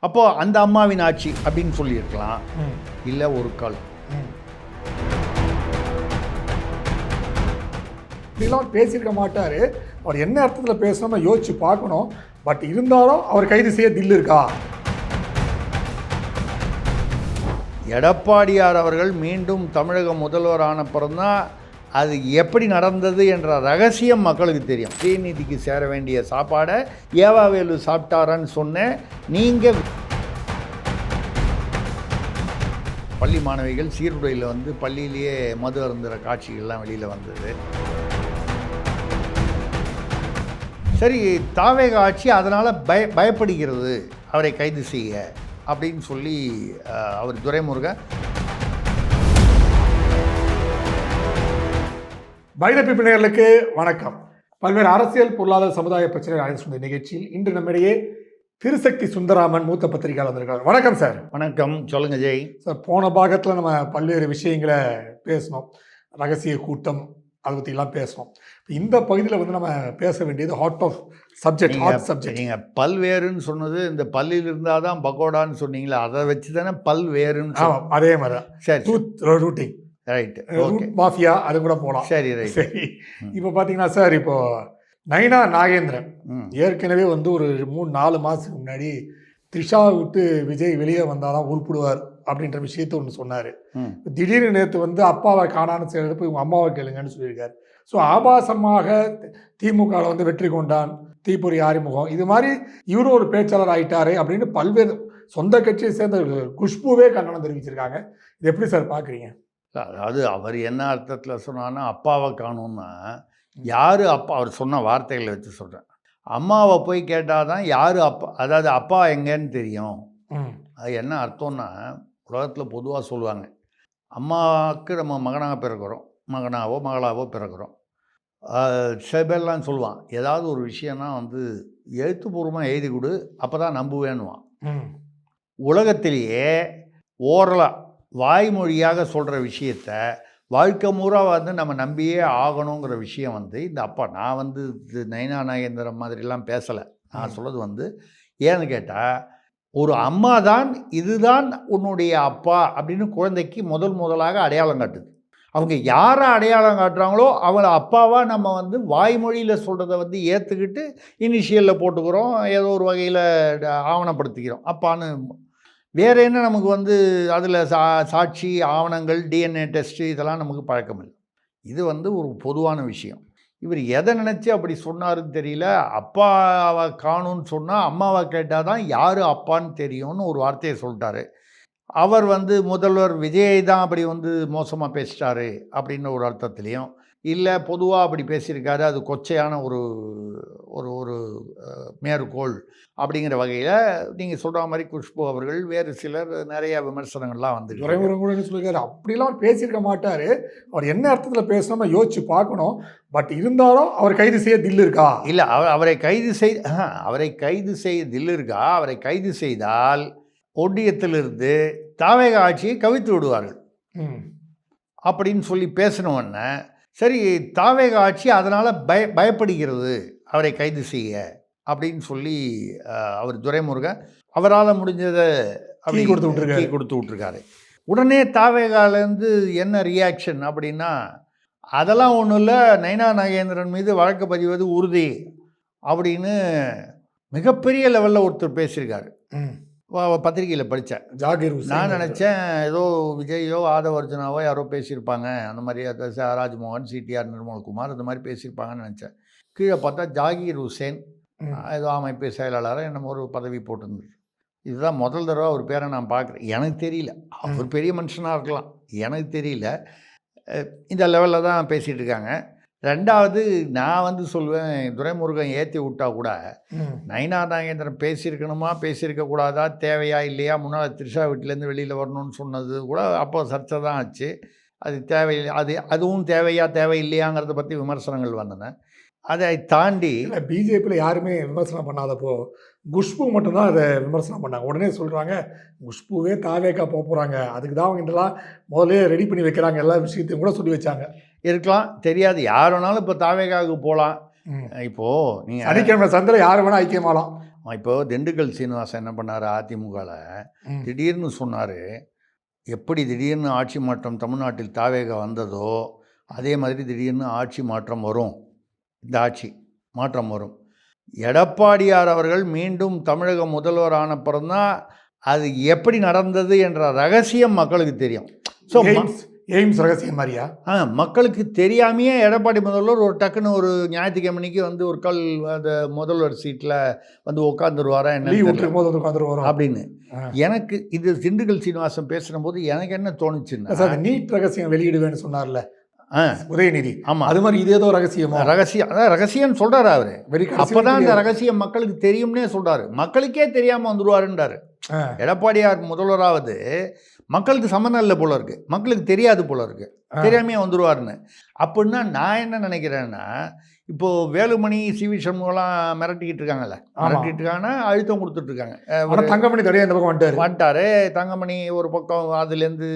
அப்போது அந்த அம்மாவின் ஆட்சி அப்படின்னு சொல்லியிருக்கலாம். இல்லை ஒரு கால் இப்படிலாம் பேசியிருக்க மாட்டார். அவர் என்ன அர்த்தத்தில் பேசணும்னு யோசிச்சு பார்க்கணும். பட் இருந்தாலும் அவர் கைது செய்ய தில் இருக்கா? எடப்பாடியார் அவர்கள் மீண்டும் தமிழக முதல்வரான பிறந்தான் அது எப்படி நடந்தது என்ற ரகசியம் மக்களுக்கு தெரியும். ஸ்ரீநிதிக்கு சேர வேண்டிய சாப்பாடை ஏவாவேலு சாப்பிட்டாரான்னு சொன்னேன். நீங்கள் பள்ளி மாணவிகள் சீருடையில் வந்து பள்ளியிலேயே மது அருந்துகிற காட்சிகள்லாம் வெளியில் வந்தது. சரி, தாவேக ஆட்சி அதனால் பயப்படுகிறது அவரை கைது செய்ய அப்படின்னு சொல்லி அவர் துரைமுருகன். பைரப்பி நேயர்களுக்கு வணக்கம். பல்வேறு அரசியல் பொருளாதார சமுதாய பிரச்சனைகள் ஆய்வு சொன்ன நிகழ்ச்சியில் இன்று நம்மிடையே திருசக்தி சுந்தராமன் மூத்த பத்திரிகையாளர் வந்திருக்காங்க. வணக்கம் சார். வணக்கம், சொல்லுங்க ஜெய். சார், போன பாகத்தில் நம்ம பல்வேறு விஷயங்களை பேசணும். ரகசிய கூட்டம் அதை பற்றிலாம் பேசணும். இந்த பகுதியில் வந்து நம்ம பேச வேண்டியது ஹாட் சப்ஜெக்ட். நீங்கள் பல்வேறுன்னு சொன்னது இந்த பல்லில் இருந்தால் தான் பக்கோடான்னு சொன்னீங்களா, அதை வச்சு தானே பல்வேறுன்னு. அதே மாதிரி தான். சரி, ரூட்டிங் ரைட், ரூட் மாஃபியா அது கூட போகலாம். சரி ரைட். சரி, இப்போ பார்த்தீங்கன்னா சார், இப்போ நயனா நாகேந்திரன் ஏற்கனவே வந்து ஒரு 3-4 மாதத்துக்கு முன்னாடி த்ரிஷா விட்டு விஜய் வெளியே வந்தால் தான் உருப்பிடுவார் அப்படின்ற விஷயத்த ஒன்று சொன்னார். திடீர்னு நேற்று வந்து அப்பாவை காணான்னு செய்கிறப்ப இவங்க அம்மாவை கேளுங்கன்னு சொல்லியிருக்காரு. ஸோ ஆபாசமாக திமுகவில் வந்து வெற்றி கொண்டான், தீப்பொறி ஆறுமுகம், இது மாதிரி இவரும் ஒரு பேச்சாளர் ஆகிட்டாரு அப்படின்னு பல்வேறு சொந்த கட்சியை சேர்ந்த குஷ்புவே கண்டனம் தெரிவிச்சிருக்காங்க. இது எப்படி சார் பார்க்குறீங்க? அதாவது அவர் என்ன அர்த்தத்தில் சொன்னான்னா, அப்பாவை காணும்னா யார் அப்பா, அவர் சொன்ன வார்த்தைகளை வச்சு சொல்கிறேன். அம்மாவை போய் கேட்டால் தான் யார் அப்பா, அதாவது அப்பா எங்கேன்னு தெரியும். அது என்ன அர்த்தம்னா, உலகத்தில் பொதுவாக சொல்லுவாங்க, அம்மாவுக்கு நம்ம மகனாக பிறக்கிறோம், மகனாவோ மகளாவோ பிறக்கிறோம். சில பேர்லாம் சொல்லுவான், ஏதாவது ஒரு விஷயம்னா வந்து எழுத்துப்பூர்வமாக எழுதி கொடு அப்போ தான் நம்புவேன்னுவான். உலகத்திலேயே ஓரலாக வாய்மொழியாக சொல்கிற விஷயத்த வாழ்க்கை முறை வந்து நம்ம நம்பியே ஆகணுங்கிற விஷயம் வந்து இந்த அப்பா. நான் வந்து இது நயனா நாகேந்திரன் மாதிரிலாம் பேசலை. நான் சொல்கிறது வந்து ஏன்னு கேட்டால், ஒரு அம்மா தான் இதுதான் உன்னுடைய அப்பா அப்படின்னு குழந்தைக்கு முதலாக அடையாளம் காட்டுது. அவங்க யாரை அடையாளம் காட்டுறாங்களோ அவங்கள அப்பாவாக நம்ம வந்து வாய்மொழியில் சொல்கிறத வந்து ஏற்றுக்கிட்டு இனிஷியலில் போட்டுக்கிறோம், ஏதோ ஒரு வகையில் ஆவணப்படுத்திக்கிறோம் அப்பான்னு. வேறு என்ன நமக்கு வந்து அதில் சாட்சி ஆவணங்கள் டிஎன்ஏ டெஸ்ட்டு இதெல்லாம் நமக்கு பழக்கம் இல்லை. இது வந்து ஒரு பொதுவான விஷயம். இவர் எதை நினச்சி அப்படி சொன்னாருன்னு தெரியல. அப்பாவை காணும்னு சொன்னால் அம்மாவை கேட்டால் தான் யார் அப்பான்னு தெரியும்னு ஒரு வார்த்தையை சொல்லிட்டாரு. அவர் வந்து முதல்வர் விஜயை தான் அப்படி வந்து மோசமாக பேசிட்டாரு அப்படின்னு ஒரு அர்த்தத்துலேயும், இல்லை பொதுவாக அப்படி பேசியிருக்காரு, அது கொச்சையான ஒரு ஒரு ஒரு மேற்கோள் அப்படிங்கிற வகையில் நீங்கள் சொல்கிற மாதிரி குஷ்பு அவர்கள் வேறு சிலர் நிறைய விமர்சனங்கள்லாம் வந்து சொல்லியிருக்காரு. அப்படிலாம் பேசியிருக்க மாட்டார். அவர் என்ன அர்த்தத்தில் பேசணும்னு யோசிச்சு பார்க்கணும். பட் இருந்தாலும் அவர் கைது செய்ய தில் இருக்கா? இல்லை, அவரை கைது செய்ய தில் இருக்கா? அவரை கைது செய்தால் ஒன்றியத்திலிருந்து தாவேக ஆட்சியை கவித்து விடுவார்கள் அப்படின்னு சொல்லி பேசினோன்னே, சரி, தாவேக ஆட்சி அதனால் பயப்படுகிறது அவரை கைது செய்ய அப்படின்னு சொல்லி அவர் துரைமுருகன் அவரால் முடிஞ்சதை அப்படி கொடுத்து விட்டுருக்காரு. உடனே தாவேகாலேருந்து என்ன ரியாக்ஷன் அப்படின்னா, அதெல்லாம் ஒன்றும் இல்லை, நயனா நாகேந்திரன் மீது வழக்கு பதிவது உறுதி அப்படின்னு மிகப்பெரிய லெவலில் ஒருத்தர் பேசியிருக்காரு. பத்திரிகையில் படித்தேன். நான் நினச்சேன் ஏதோ விஜயோ ஆதவர்ஜனாவோ யாரோ பேசியிருப்பாங்க, அந்த மாதிரி ராஜ்மோகன், சிடிஆர் நிர்மல்குமார் அந்த மாதிரி பேசியிருப்பாங்கன்னு நினச்சேன். கீழே பார்த்தா ஜாகீர் ஹுசேன் ஏதோ அமைப்பு செயலாளராக என்னமோ ஒரு பதவி போட்டிருந்தது. இதுதான் முதல் தடவை அவர் பேரை நான் பார்க்குறேன். எனக்கு தெரியல, அவர் பெரிய மனுஷனாக இருக்கலாம், எனக்கு தெரியல. இந்த லெவலில் தான் பேசிகிட்டு இருக்காங்க. ரெண்டாவது, நான் வந்து சொல்லுவேன், துரைமுருகன் ஏற்றி விட்டா கூட நயனா நாகேந்திரன் பேசியிருக்கக்கூடாதா, தேவையா இல்லையா, முன்னால் த்ரிஷா வீட்டிலேருந்து வெளியில் வரணும்னு சொன்னது கூட அப்போ சர்ச்சை தான் ஆச்சு. அது தேவையில்லை, அதுவும் தேவையில்லையாங்கிறத பற்றி விமர்சனங்கள் வந்தன. அதை தாண்டி பிஜேபியில் யாருமே விமர்சனம் பண்ணாதப்போ குஷ்பு மட்டும்தான் அதை விமர்சனம் பண்ணாங்க. உடனே சொல்கிறாங்க குஷ்புவே தாவேக்கா போக போகிறாங்க, அதுக்கு தான் அவங்க இதெல்லாம் முதலே ரெடி பண்ணி வைக்கிறாங்க, எல்லா விஷயத்தையும் கூட சொல்லி வச்சாங்க. இருக்கலாம், தெரியாது, யார் வேணாலும் இப்போ தாவேக்காவுக்கு போகலாம். இப்போது நீங்கள் சனிக்கிழமை சந்தில் யார் வேணால் ஐக்கியமாகலாம். இப்போ திண்டுக்கல் சீனிவாசன் என்ன பண்ணார், அதிமுகவில் திடீர்னு சொன்னார், எப்படி திடீர்னு ஆட்சி மாற்றம் தமிழ்நாட்டில் தாவேக வந்ததோ அதே மாதிரி திடீர்னு ஆட்சி மாற்றம் வரும், இந்த ஆட்சி மாற்றம் வரும். எடப்பாடியார் அவர்கள் மீண்டும் தமிழக முதல்வர் ஆனப்புறம்தான் அது எப்படி நடந்தது என்ற ரகசியம் மக்களுக்கு தெரியும். ஸோ எய்ம்ஸ் ரகசியம் மாதிரியா? மக்களுக்கு தெரியாமையே எடப்பாடி முதல்வர் ஒரு டக்குன்னு ஒரு ஞாயிற்றுக்கிழமைக்கு வந்து ஒரு கால் அந்த முதல்வர் சீட்டில் வந்து உட்காந்துருவாரா என்ன அப்படின்னு எனக்கு இது திண்டுக்கல் சீனிவாசன் பேசுகிற போது எனக்கு என்ன தோணுச்சுன்னா, சார் நீட் ரகசியம் வெளியிடுவேன்னு சொன்னார்ல உதயநிதி, ஆமாம் அது மாதிரி இதே ஏதோ ரகசியம் அதான் ரகசியம் சொல்கிறாரு அவர். அப்போதான் அந்த ரகசியம் மக்களுக்கு தெரியும்னே சொல்கிறாரு. மக்களுக்கே தெரியாமல் வந்துடுவாருன்றாரு. எடப்பாடியார் முதல்வராவது மக்களுக்கு சம்மந்தம் இல்லை போல இருக்கு, மக்களுக்கு தெரியாது போல இருக்கு, தெரியாமையே வந்துடுவாருன்னு. அப்படின்னா நான் என்ன நினைக்கிறேன்னா, இப்போது வேலுமணி சிவி சண்முகம்லாம் மிரட்டிக்கிட்டு இருக்காங்கல்ல, மிரட்டிட்டு இருக்காங்கன்னா அழுத்தம் கொடுத்துட்ருக்காங்க. தங்கமணி தடையா இந்த பக்கம் வந்துட்டாரு. தங்கமணி ஒரு பக்கம் அதுலேருந்து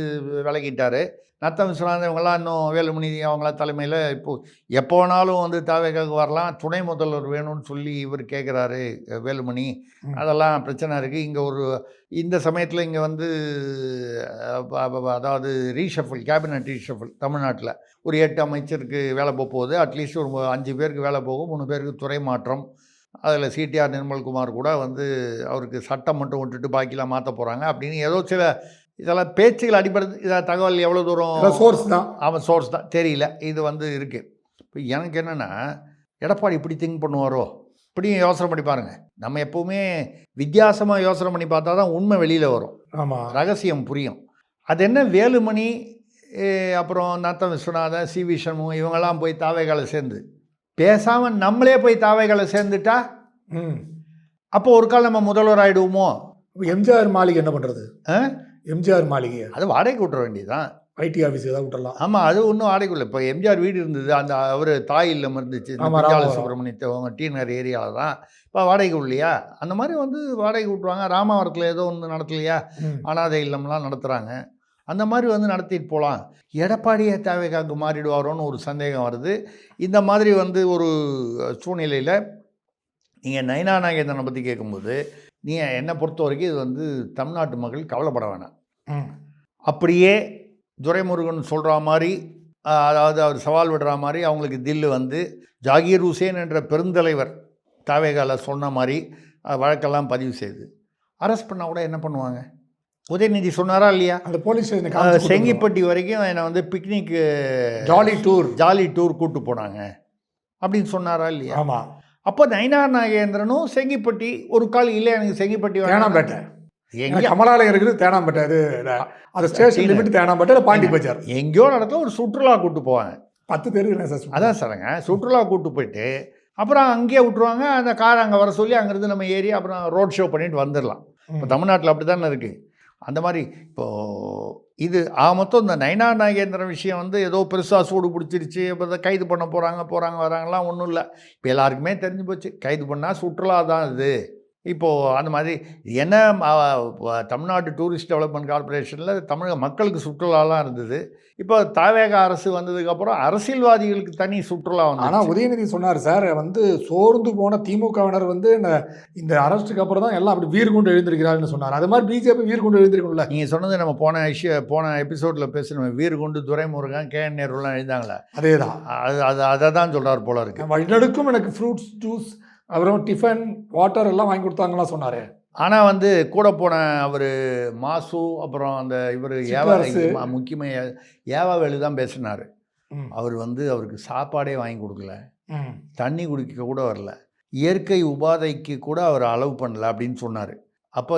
விலகிட்டார். நத்தம் விஸ்வநாதன் இவங்கெல்லாம் இன்னும் வேலுமணி அவங்களாம் தலைமையில் இப்போது எப்போ வேணாலும் வந்து தாவேக்காவுக்கு வரலாம், துணை முதல்வர் வேணும்னு சொல்லி இவர் கேட்குறாரு வேலுமணி. அதெல்லாம் பிரச்சனை இருக்குது. இங்கே ஒரு இந்த சமயத்தில் இங்கே வந்து அதாவது ரீஷஃபிள், கேபினட் ரீஷஃபிள் தமிழ்நாட்டில் ஒரு 8 அமைச்சருக்கு வேலை போகுது. அட்லீஸ்ட் ஒரு 5 பேருக்கு வேலை போகும், 3 பேருக்கு துறை மாற்றம். அதில் சிடிஆர் நிர்மல்குமார் கூட வந்து அவருக்கு சட்டம் மட்டும் விட்டுட்டு பாக்கிலாம் மாற்ற போகிறாங்க அப்படின்னு ஏதோ சில இதெல்லாம் பேச்சுகள் அடிப்படை. இதை தகவல் எவ்வளோ தூரம் சோர்ஸ் தான், அவன் சோர்ஸ் தான் தெரியல. இது வந்து இருக்குது. இப்போ எனக்கு என்னென்னா, எடப்பாடி இப்படி திங்க் பண்ணுவாரோ, இப்படியும் யோசனை பண்ணி பாருங்கள். நம்ம எப்போவுமே வித்தியாசமாக யோசனை பண்ணி பார்த்தா தான் உண்மை வெளியில் வரும், ஆமாம், ரகசியம் புரியும். அது என்ன வேலுமணி அப்புறம் நத்தம் விஸ்வநாதன் சிவி சண்முகம் இவங்கெல்லாம் போய் தாவேகால சேர்ந்து பேசாமல் நம்மளே போய் தாவேகால சேர்ந்துட்டா அப்போ ஒரு கால் நம்ம முதல்வர் ஆகிடுவோமோ? எம்ஜிஆர் மாளிகை என்ன பண்ணுறது? எம்ஜிஆர் மாளிகை அது வாடகைக்கு விட்டுற வேண்டியதுதான், ஐடி ஆஃபீஸ் ஏதாவது விட்டுறலாம். ஆமாம், அது ஒன்றும் வாடகைக்குள்ள. இப்போ எம்ஜிஆர் வீடு இருந்தது, அந்த அவர் தாய் இல்லம் இருந்துச்சு சுப்பிரமணியத்தை டி நகர் ஏரியாவில் தான். இப்போ வாடகைக்கு இல்லையா? அந்த மாதிரி வந்து வாடகை விட்டுருவாங்க. ராமாவரத்தில் ஏதோ ஒன்று நடத்தலையா, அனாதை இல்லம்லாம் நடத்துகிறாங்க. அந்த மாதிரி வந்து நடத்திட்டு போகலாம். எடப்பாடியை தாவேகாவுக்கு மாறிடுவாரோன்னு ஒரு சந்தேகம் வருது. இந்த மாதிரி வந்து ஒரு சூழ்நிலையில் நீங்கள் நயினா நாகேந்திரனை பற்றி கேட்கும்போது, நீங்கள் என்னை பொறுத்த வரைக்கும் இது வந்து தமிழ்நாட்டு மக்கள் கவலைப்பட வேணாம். அப்படியே துரைமுருகன் சொல்கிற மாதிரி, அதாவது அவர் சவால் விடுற மாதிரி அவங்களுக்கு தில்லு வந்து ஜாகீர் ஹுசேன் என்ற பெருந்தலைவர் தாவேகால சொன்ன மாதிரி வழக்கெல்லாம் பதிவு செய்து அரெஸ்ட் பண்ணால் கூட என்ன பண்ணுவாங்க? உதயநிதி சொன்னாரா இல்லையா? அந்த போலீஸ் ஸ்டேஷன் செங்கிப்பட்டி வரைக்கும் என்னை வந்து பிக்னிக்கு ஜாலி டூர் கூப்பிட்டு போனாங்க அப்படின்னு சொன்னாரா இல்லையா? ஆமாம். அப்போ நயினார் நாகேந்திரனும் செங்கிப்பட்டி ஒரு கால் இல்லை, எனக்கு செங்கிப்பட்டி தேனாம்பேட்டை, எங்கே கமலாலயம் இருக்குது தேனாம்பேட்டை, அது ஸ்டேஷன் லிமிட் தேனாம்பேட்டை, பாண்டி பஜார் எங்கேயோ நடக்கும் ஒரு சுற்றுலா கூப்பிட்டு போவாங்க. 10 பேருக்கு சார், அதான் சார்ங்க, சுற்றுலா கூப்பிட்டு போயிட்டு அப்புறம் அங்கேயே விட்டுருவாங்க. அந்த கார் அங்கே வர சொல்லி அங்கேருந்து நம்ம ஏறி அப்புறம் ரோட் ஷோ பண்ணிட்டு வந்துடலாம். இப்போ தமிழ்நாட்டில் அப்படி தானே இருக்குது. அந்த மாதிரி இப்போது இது மொத்தம் இந்த நயினார் நாகேந்திரன் விஷயம் வந்து ஏதோ பெருசாக சூடு பிடிச்சிருச்சு, இப்போ கைது பண்ண போகிறாங்க வராங்கலாம் ஒன்றும் இல்லை. இப்போ எல்லாருக்குமே தெரிஞ்சு போச்சு, கைது பண்ணால் சுற்றுலா தான் இது. இப்போது அந்த மாதிரி என்ன தமிழ்நாடு டூரிஸ்ட் டெவலப்மெண்ட் கார்பரேஷனில் தமிழக மக்களுக்கு சுற்றுலாலாம் இருந்தது. இப்போ தாவேக அரசு வந்ததுக்கப்புறம் அரசியல்வாதிகளுக்கு தனி சுற்றுலா வந்து. ஆனால் உதயநிதி சொன்னார் சார், வந்து சோர்ந்து போன திமுகவினர் வந்து இந்த அரசுக்கு அப்புறம் தான் எல்லாம் அப்படி வீர் கொண்டு எழுந்திருக்கிறாருன்னு சொன்னார். அது மாதிரி பிஜேபி வீர் கொண்டு எழுந்திருக்கும்ல. நீங்கள் சொன்னது நம்ம போன எபிசோடில் பேசணும். வீர் கொண்டு துரைமுருகன் KN நேருலாம் எழுந்தாங்களே, அதே தான். அதை தான் சொல்கிறார் போல இருக்கு. வழிநடுக்கும் எனக்கு ஃப்ரூட்ஸ் ஜூஸ் அப்புறம் டிஃபன் வாட்டர் எல்லாம் வாங்கி கொடுத்தாங்கலாம் சொன்னார். ஆனால் வந்து கூட போன அவர் மாசு அப்புறம் அந்த இவர் முக்கியமாக ஏவாவேலு தான் பேசினார். அவர் வந்து அவருக்கு சாப்பாடே வாங்கி கொடுக்கல, தண்ணி குடிக்க கூட வரல, இயற்கை உபாதைக்கு கூட அவர் அலோவ் பண்ணல அப்படின்னு சொன்னார். அப்போ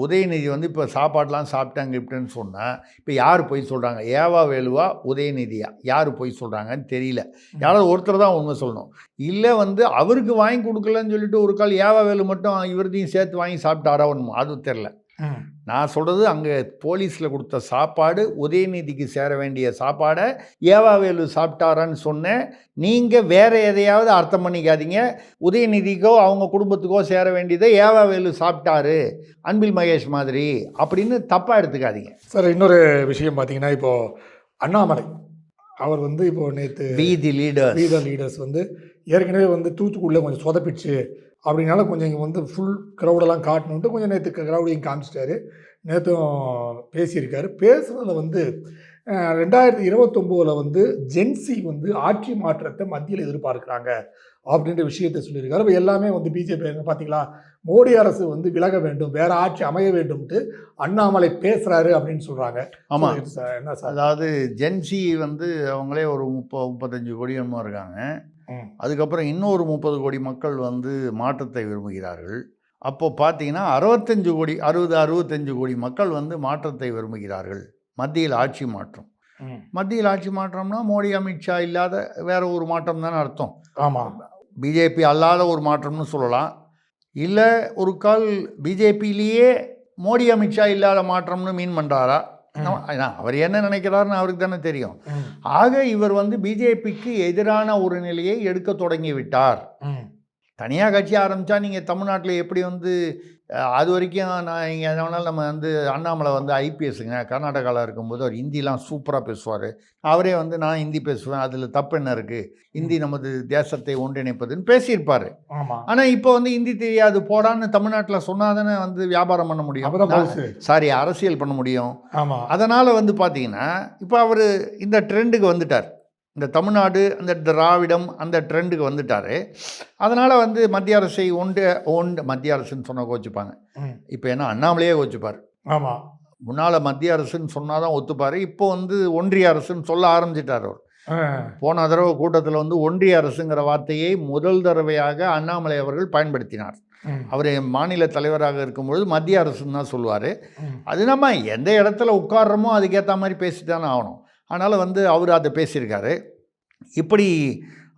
உதயநிதி வந்து இப்போ சாப்பாடெலாம் சாப்பிட்டாங்க இப்படின்னு சொன்னால் இப்போ யார் போய் சொல்கிறாங்க? ஏவாவேலுவா உதயநிதியா? யார் போய் சொல்கிறாங்கன்னு தெரியல. யாராவது ஒருத்தர் தான் உண்மை சொல்லணும். இல்லை வந்து அவருக்கு வாங்கி கொடுக்கலன்னு சொல்லிட்டு ஒரு கால் ஏவாவேலு மட்டும் இவர்தையும் சேர்த்து வாங்கி சாப்பிட்டாரா ஒன்று, அது தெரில. நான் சொல்கிறது அங்கே போலீஸில் கொடுத்த சாப்பாடு உதயநிதிக்கு சேர வேண்டிய சாப்பாடை ஏவாவேலு சாப்பிட்டாரான்னு சொன்னேன். நீங்கள் வேறு எதையாவது அர்த்தம் பண்ணிக்காதீங்க. உதயநிதிக்கோ அவங்க குடும்பத்துக்கோ சேர வேண்டியதை ஏவாவேலு சாப்பிட்டாரு அன்பில் மகேஷ் மாதிரி அப்படின்னு தப்பாக எடுத்துக்காதீங்க சார். இன்னொரு விஷயம் பார்த்தீங்கன்னா, இப்போது அண்ணாமலை அவர் வந்து இப்போது நேற்று வீதி லீடர்ஸ் வந்து ஏற்கனவே வந்து தூத்துக்குடியில் கொஞ்சம் சொதப்பிடுச்சு அப்படின்னால கொஞ்சம் இங்கே வந்து ஃபுல் க்ரௌடெல்லாம் காட்டணுன்ட்டு கொஞ்சம் நேற்று க்ரௌடையும் காமிச்சிட்டாரு. நேற்றும் பேசியிருக்காரு. பேசுனதில வந்து 2029 வந்து ஜென்சி வந்து ஆட்சி மாற்றத்தை மத்தியில் எதிர்பார்க்குறாங்க அப்படின்ற விஷயத்தை சொல்லியிருக்காரு. இப்போ எல்லாமே வந்து பிஜேபி பார்த்தீங்களா, மோடி அரசு வந்து விலக வேண்டும், வேற ஆட்சி அமைய வேண்டும்ட்டு அண்ணாமலை பேசுறாரு அப்படின்னு சொல்றாங்க. ஆமா. சார் என்ன சார்? அதாவது ஜென்சி வந்து அவங்களே ஒரு 35 கோடி என்னமோ இருக்காங்க. அதுக்கப்புறம் இன்னொரு 30 கோடி மக்கள் வந்து மாற்றத்தை விரும்புகிறார்கள். அப்போ பார்த்தீங்கன்னா 65 கோடி மக்கள் வந்து மாற்றத்தை விரும்புகிறார்கள். மத்தியில் ஆட்சி மாற்றம். மத்தியில் ஆட்சி மாற்றம்னா மோடி அமித்ஷா இல்லாத வேற ஒரு மாற்றம் தானே அர்த்தம். ஆமாம். பிஜேபி அல்லாத ஒரு மாற்றம்னு சொல்லலாம். இல்லை ஒரு கால் பிஜேபியிலேயே மோடி அமித்ஷா இல்லாத மாற்றம்னு மீன் பண்ணுறாரா? அவர் என்ன நினைக்கிறாருன்னு அவருக்கு தானே தெரியும். ஆக இவர் வந்து பிஜேபிக்கு எதிரான ஒரு நிலையை எடுக்க தொடங்கி விட்டார். தனியாக கட்சி ஆரம்பித்தா நீங்கள் தமிழ்நாட்டில் எப்படி வந்து அது வரைக்கும் நான் இங்கே எதனாலும் நம்ம வந்து அண்ணாமலை வந்து ஐபிஎஸ்ங்க கர்நாடகாவில் இருக்கும்போது அவர் ஹிந்திலாம் சூப்பராக பேசுவார். அவரே வந்து நான் ஹிந்தி பேசுவேன், அதில் தப்பு என்ன இருக்குது, ஹிந்தி நமது தேசத்தை ஒன்றிணைப்பதுன்னு பேசியிருப்பார். ஆனால் இப்போ வந்து ஹிந்தி தெரியாது போடான்னு தமிழ்நாட்டில் சொன்னால் தானே வந்து வியாபாரம் பண்ண முடியும், அரசியல் பண்ண முடியும். அதனால் வந்து பார்த்தீங்கன்னா இப்போ அவர் இந்த ட்ரெண்டுக்கு வந்துட்டார். இந்த தமிழ்நாடு அந்த திராவிடம் அந்த ட்ரெண்டுக்கு வந்துட்டார். அதனால் வந்து மத்திய அரசை மத்திய அரசுன்னு சொன்னால் கோச்சிப்பாங்க. இப்போ என்ன அண்ணாமலையே கோச்சிப்பார். ஆமாம். முன்னால் மத்திய அரசுன்னு சொன்னால் தான் ஒத்துப்பார். இப்போ வந்து ஒன்றிய அரசுன்னு சொல்ல ஆரம்பிச்சிட்டார் அவர். போன தடவை கூட்டத்தில் வந்து ஒன்றிய அரசுங்கிற வார்த்தையை முதல் தடவையாக அண்ணாமலை அவர்கள் பயன்படுத்தினார். அவர் மாநில தலைவராக இருக்கும்பொழுது மத்திய அரசுன்னு தான் சொல்லுவார். அது நம்ம எந்த இடத்துல உட்கார்றோமோ அதுக்கேற்ற மாதிரி பேசித்தானே ஆகணும். அதனால் வந்து அவர் அதை பேசியிருக்காரு. இப்படி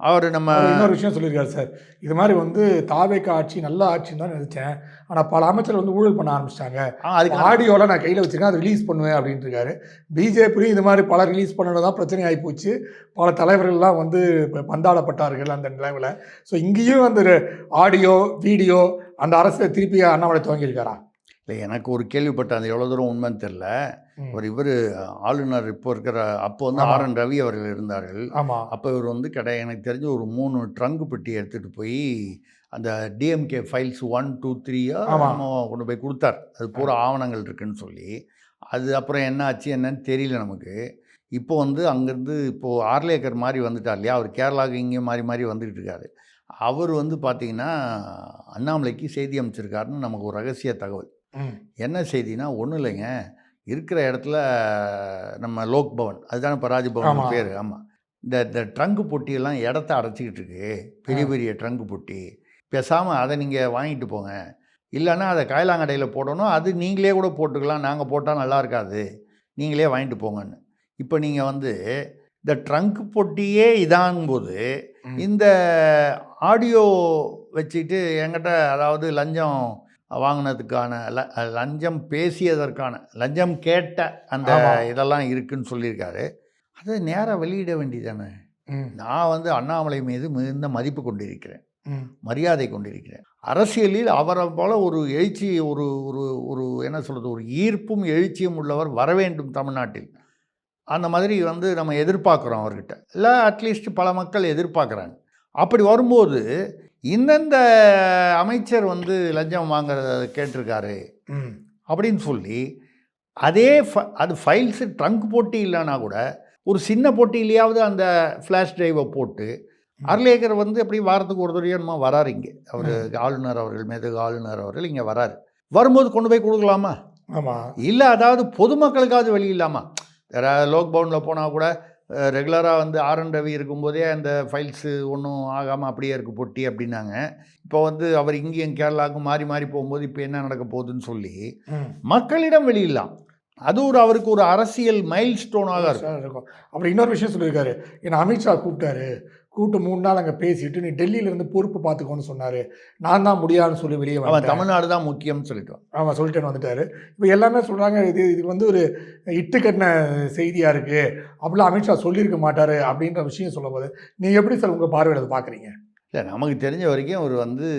அவர் நம்ம இன்னொரு விஷயம் சொல்லியிருக்காரு சார். இது மாதிரி வந்து தாவேக ஆட்சி நல்ல ஆட்சின்னு தான் நினச்சேன், ஆனால் பல அமைச்சர் வந்து ஊழல் பண்ண ஆரம்பிச்சிட்டாங்க, அதுக்கு ஆடியோலாம் நான் கையில் வச்சுருக்கேன், அதை ரிலீஸ் பண்ணுவேன் அப்படின்ட்டு இருக்காரு. பிஜேபியும் இது மாதிரி பல ரிலீஸ் பண்ணணும் தான் பிரச்சனை ஆகி போச்சு. பல தலைவர்கள்லாம் வந்து பந்தாடப்பட்டார்கள் அந்த நிலைவில். ஸோ இங்கேயும் அந்த ஆடியோ வீடியோ அந்த அரசை திருப்பி அண்ணாமலை துவங்கியிருக்காரா? இல்லை, எனக்கு ஒரு கேள்விப்பட்ட அது எவ்வளோ தூரம் உண்மைன்னு தெரில. இவர் ஆளுநர் இப்போ இருக்கிற அப்போ வந்து RN ரவி அவர்கள் இருந்தார்கள். அப்போ இவர் வந்து எனக்கு தெரிஞ்சு ஒரு 3 ட்ரங்கு பெட்டி எடுத்துகிட்டு போய் அந்த டிஎம்கே ஃபைல்ஸ் 1, 2, 3 கொண்டு போய் கொடுத்தார். அது பூரா ஆவணங்கள் இருக்குதுன்னு சொல்லி. அது அப்புறம் என்ன ஆச்சு என்னன்னு தெரியல நமக்கு. இப்போ வந்து அங்கேருந்து இப்போது ஆர்லேக்கர் மாதிரி வந்துட்டார் இல்லையா, அவர் கேரளாவுக்கு இங்கே மாறி வந்துக்கிட்டு இருக்காரு. அவர் வந்து பார்த்திங்கன்னா அண்ணாமலைக்கு செய்தி அமைச்சிருக்காருன்னு நமக்கு ஒரு ரகசிய தகவல். என்ன செய்தினா, ஒன்றும் இல்லைங்க, இருக்கிற இடத்துல நம்ம லோக் பவன் அதுதானே இப்போ ராஜ்பவன் பேர். ஆமாம், இந்த ட்ரங்கு பொட்டியெல்லாம் இடத்த அடைச்சிக்கிட்டு இருக்கு, பெரிய பெரிய ட்ரங்கு பொட்டி. பேசாமல் அதை நீங்கள் வாங்கிட்டு போங்க, இல்லைன்னா அதை காயலாங்கடையில் போடணும், அது நீங்களே கூட போட்டுக்கலாம், நாங்கள் போட்டால் நல்லா இருக்காது, நீங்களே வாங்கிட்டு போங்கன்னு. இப்போ நீங்கள் வந்து இந்த ட்ரங்கு பொட்டியே இதாங்கும்போது இந்த ஆடியோ வச்சுக்கிட்டு என்கிட்ட அதாவது லஞ்சம் வாங்கினதுக்கான லஞ்சம் பேசியதற்கான லஞ்சம் கேட்ட அந்த இதெல்லாம் இருக்குன்னு சொல்லியிருக்காரு. அதை நேராக வெளியிட வேண்டியதானே. நான் வந்து அண்ணாமலை மீது மிகுந்த மதிப்பு கொண்டிருக்கிறேன், மரியாதை கொண்டிருக்கிறேன். அரசியலில் அவரை போல ஒரு எழுச்சி ஒரு ஒரு ஒரு என்ன சொல்கிறது, ஒரு ஈர்ப்பும் எழுச்சியும் உள்ளவர் வர வேண்டும் தமிழ்நாட்டில். அந்த மாதிரி வந்து நம்ம எதிர்பார்க்குறோம் அவர்கிட்ட. இல்லை அட்லீஸ்ட் பல மக்கள் எதிர்பார்க்குறாங்க. அப்படி வரும்போது இந்தந்த அமைச்சர் வந்து லஞ்சம் வாங்குறத கேட்டிருக்காரு அப்படின்னு சொல்லி அது ஃபைல்ஸு ட்ரங்க் போட்டி இல்லைன்னா கூட ஒரு சின்ன போட்டியிலையாவது அந்த ஃப்ளாஷ் டிரைவை போட்டு அர்லேக்கர் வந்து அப்படி வாரத்துக்கு ஒரு தடவை வராரு இங்கே. அவர் ஆளுநர் அவர்கள் மேதகு ஆளுநர் அவர்கள் இங்கே வராரு. வரும்போது கொண்டு போய் கொடுக்கலாமா? இல்லை அதாவது பொதுமக்களுக்காவது வெளி இல்லாமா? லோக் பவனில் போனால் கூட ரெகுலராக வந்து RN ரவி இருக்கும்போதே அந்த ஃபைல்ஸு ஒன்றும் ஆகாமல் அப்படியே இருக்குது பொட்டி அப்படின்னாங்க. இப்போ வந்து அவர் இங்கேயும் கேரளாவுக்கும் மாறி போகும்போது இப்போ என்ன நடக்க போகுதுன்னு சொல்லி மக்களிடம் வெளியிடலாம். அது அவருக்கு ஒரு அரசியல் மைல் ஸ்டோனாக இருக்கும். அப்புறம் இன்னொரு விஷயம் சொல்லியிருக்காரு, ஏன்னா அமித்ஷா கூப்பிட்டு 3 நாள் அங்கே பேசிட்டு நீ டெல்லியிலேருந்து பொறுப்பு பார்த்துக்கோன்னு சொன்னார். நான் தான் முடியாதுன்னு சொல்லி வெளியே அவன் தமிழ்நாடு தான் முக்கியம்னு சொல்லிட்டோம். சொல்லிட்டேன்னு வந்துட்டார். இப்போ எல்லாமே சொல்கிறாங்க இது வந்து ஒரு இட்டுக்கட்டின செய்தியாக இருக்குது, அப்படிலாம் அமித்ஷா சொல்லியிருக்க மாட்டார் அப்படின்ற விஷயம் சொல்லும் போது நீங்கள் எப்படி சார் உங்கள் பார்வையில் அதை பார்க்குறீங்க? இல்லை, நமக்கு தெரிஞ்ச வரைக்கும் அவர் வந்து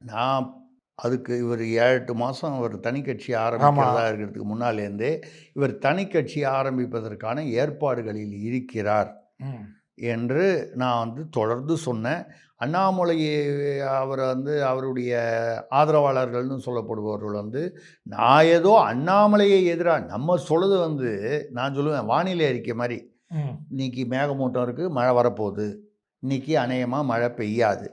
நான் அதுக்கு இவர் 7-8 மாதம் அவர் தனி கட்சி ஆரம்பிக்கிறதா இருக்கிறதுக்கு முன்னாலேருந்தே இவர் தனி கட்சி ஆரம்பிப்பதற்கான ஏற்பாடுகளில் இருக்கிறார் என்று நான் வந்து தொடர்ந்து சொன்னேன். அண்ணாமலையை அவரை வந்து அவருடைய ஆதரவாளர்கள்னு சொல்லப்படுபவர்கள் வந்து நான் ஏதோ அண்ணாமலையை எதிராக நம்ம சொல்லுது வந்து நான் சொல்லுவேன் வானிலை அறிக்கை மாதிரி. இன்னைக்கு மேகமூட்டம் இருக்குது, மழை வரப்போகுது, இன்னைக்கு அநேகமாக மழை பெய்யாது,